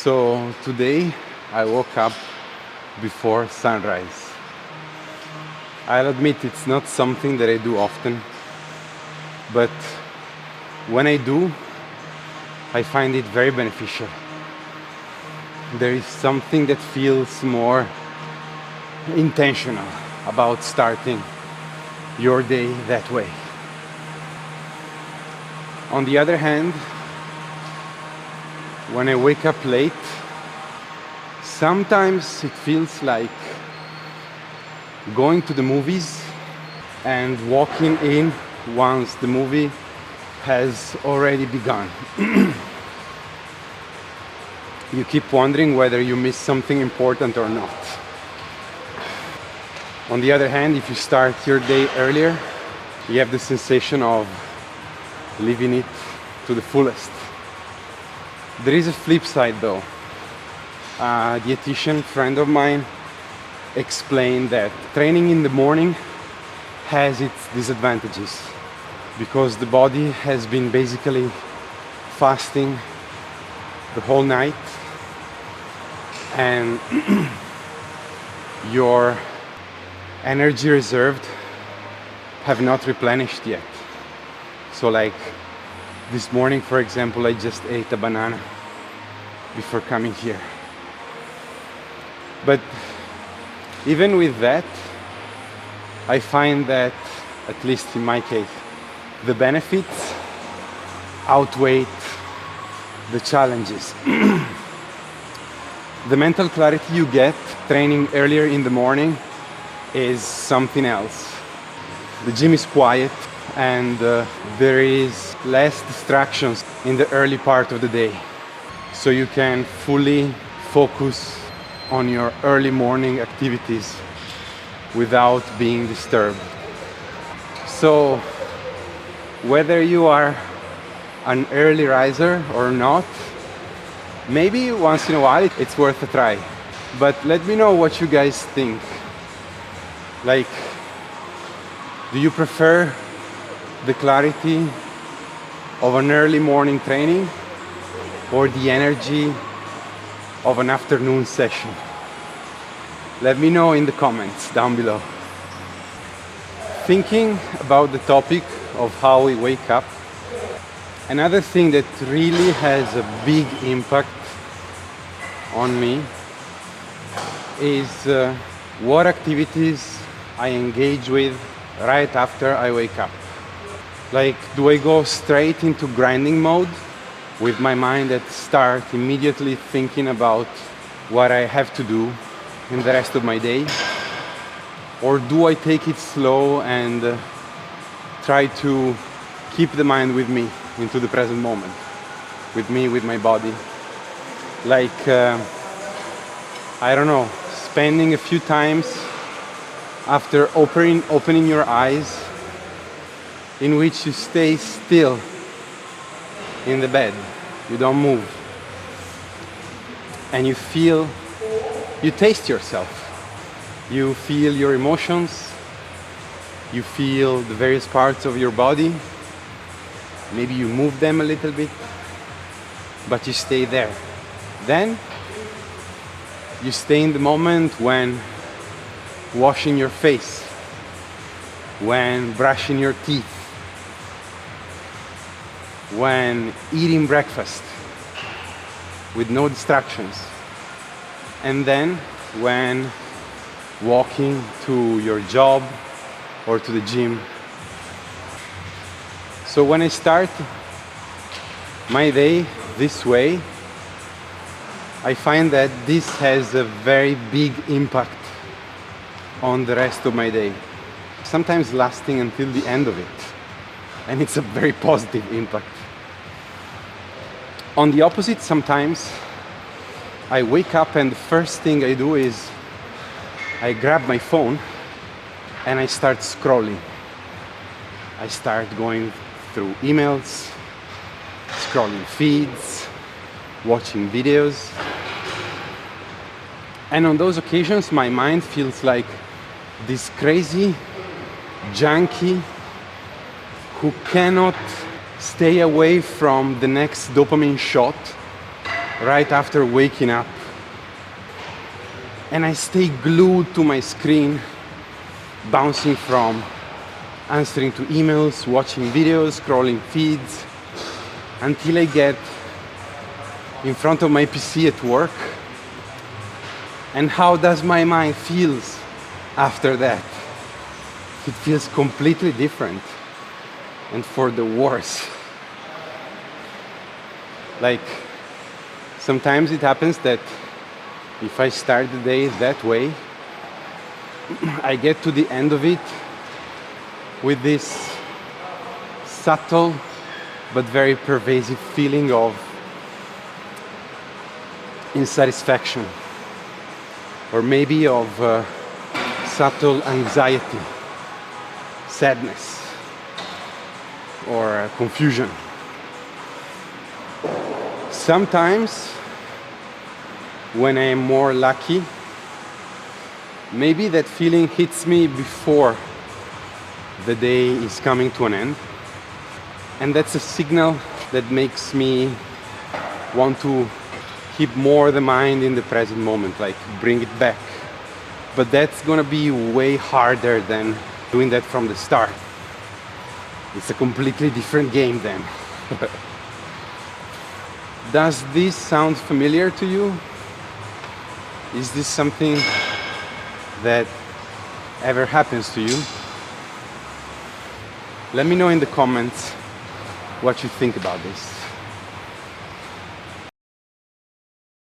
So today I woke up before sunrise. I'll admit it's not something that I do often, but when I do, I find it very beneficial. There is something that feels more intentional about starting your day that way. On the other hand, when I wake up late, sometimes it feels like going to the movies and walking in once the movie has already begun. You keep wondering whether you missed something important or not. On the other hand, if you start your day earlier, you have the sensation of living it to the fullest. There is a flip side though. A dietitian friend of mine explained that training in the morning has its disadvantages because the body has been basically fasting the whole night and your energy reserved have not replenished yet. So like this morning, for example, I just ate a banana before coming here. But even with that, I find that, at least in my case, the benefits outweigh the challenges. The mental clarity you get training earlier in the morning is something else. The gym is quiet and there is less distractions in the early part of the day. So you can fully focus on your early morning activities without being disturbed. So whether you are an early riser or not, maybe once in a while it's worth a try. But let me know what you guys think. Like, do you prefer the clarity of an early morning training or the energy of an afternoon session? Let me know in the comments down below. Thinking about the topic of how we wake up, another thing that really has a big impact on me is what activities I engage with right after I wake up. Like, do I go straight into grinding mode with my mind that start immediately thinking about what I have to do in the rest of my day? Or do I take it slow and try to keep the mind with me into the present moment, with me, with my body? Like, I don't know, spending a few times after opening your eyes in which you stay still in the bed, you don't move, and you taste yourself. You feel your emotions, you feel the various parts of your body, maybe you move them a little bit, but you stay there. Then you stay in the moment when washing your face, when brushing your teeth, when eating breakfast with no distractions, and then when walking to your job or to the gym. So when I start my day this way, I find that this has a very big impact on the rest of my day, sometimes lasting until the end of it, and it's a very positive impact. On the opposite, sometimes I wake up and the first thing I do is I grab my phone and I start scrolling. I start going through emails, scrolling feeds, watching videos. And on those occasions, my mind feels like this crazy junkie who cannot stay away from the next dopamine shot right after waking up, and I stay glued to my screen, bouncing from answering to emails, watching videos, scrolling feeds, until I get in front of my PC at work. And how does my mind feels after that? It feels completely different, and for the worse. Like, sometimes it happens that if I start the day that way, I get to the end of it with this subtle but very pervasive feeling of insatisfaction, or maybe of subtle anxiety, sadness, or confusion. Sometimes, when I am more lucky, maybe that feeling hits me before the day is coming to an end. And that's a signal that makes me want to keep more the mind in the present moment, like bring it back. But that's gonna be way harder than doing that from the start. It's a completely different game then. Does this sound familiar to you? Is this something that ever happens to you? Let me know in the comments what you think about this.